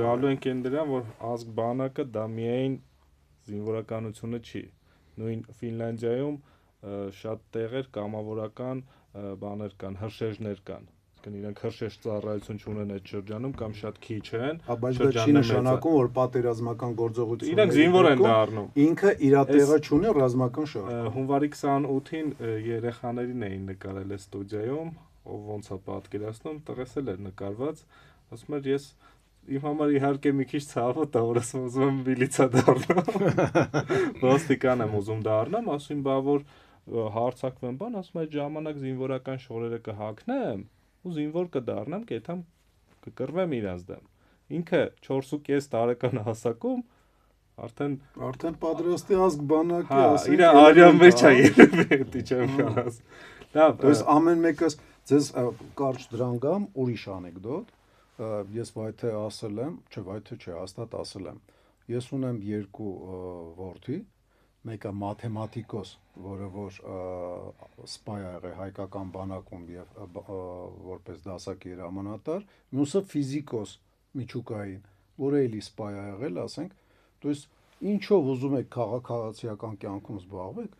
Գալու ենք այն դրան, որ ազգ բանակը դա միայն զինվորականությունը չի։ Նույն Ֆինլանդիայում շատ տեղեր կամավորական բաներ կան, հրշեջներ կան։ Իրենք հրշեջ ծառայություն չունեն այդ շրջանում կամ շատ քիչ են։ Բայց դա չի նշանակում, որ պատերազմական գործողությունները իրենք զինվոր են դառնում։ Ինքը իր տեղը չունի ռազմական շարքում։ Հունվարի 28-ին երեխաներին էին նկարել այս ստուդիայում, ով ոնց է պատկերացնում, տղես էլ էր նկարված, ասում էր ես իմ համար իհարկե մի քիչ ցավոտ է, որ ասում ուզում եմ միլիցա դառնամ։ Ոստիկան եմ ուզում դառնամ, ասում բա որ հարցակվեմ բան, ասում այդ ժամանակ զինվորական շորերը կհագնեմ ու զինվոր կդառնամ, կեթամ կկռվեմ իրանց դեմ։ Ինքը 4.5 տարեկան հասակում արդեն պատրաստի ազգ բանակի, ասենք, իր արյան մեջ է երևի, դի չեմ կարաս։ Լավ, դες ամեն մեկս ձեզ կարճ դրան գամ ուրիշ անեկդոտ։ Ես վայթե ասել եմ, չէ, վայթե չէ, հաստատ ասել եմ։ Ես ունեմ երկու որդի, մեկը մաթեմատիկոս, որը որ սպայ ա եղել հայկական բանակում եւ որպես դասակի հրամանատար, մյուսը ֆիզիկոս միջուկային, որը էլի սպայ ա եղել, ասենք, то есть ինչով ուզում եք քաղաքացիական կյանքում զբաղվեք,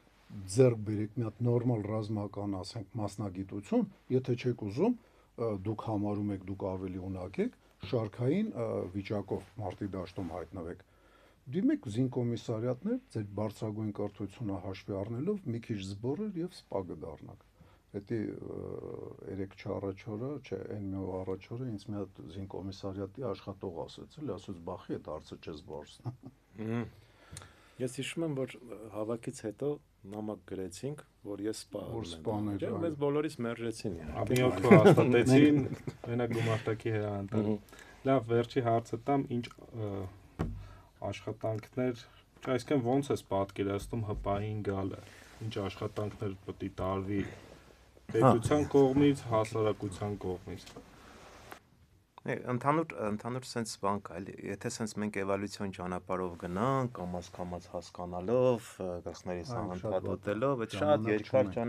ձեռք բերեք մի հատ նորմալ ռազմական, ասենք, մասնագիտություն, եթե չեք ուզում, դուք համարում եք դուք ավելի ունակ եք, շարքային վիճակով մարտի դաշտում հայտնվեք։ Դիմեք զինկոմիսարիատներ, ձեր բարձրագույն կրթությունը հաշվի առնելով մի քիչ զբորեր եւ սպա կդառնաք։ Դա 3 առաջորը, չէ, այն մի առաջորը ինձ մի հատ զինկոմիսարիատի աշխատող ասեց, ասեց բախի այդ հարցը չես բարձրացնի։ Ես հիշում եմ, որ հավաքից հետո նամակ գրեցինք, որ ես սպաներ, մեզ բոլորիս մերժեցին։ Մի օր հաստատեցին, մենակ գումարտակի հրամանտար։ Լավ, վերջի հարցը տամ, ինչ աշխատանքներ, այսինքն ոնց ես պատկերացնում ՀՊԱ-ին գալը, ինչ աշխատանքներ պետք է տարվի պետության կողմից, հասարակության կողմից։ Ընդհանուր sense բան կա, եթե sense մենք էվոլյուցիոն ճանապարհով գնանք, կամաց հասկանալով, գլխներիս անընդհատ ուտելով, այդ շատ երկար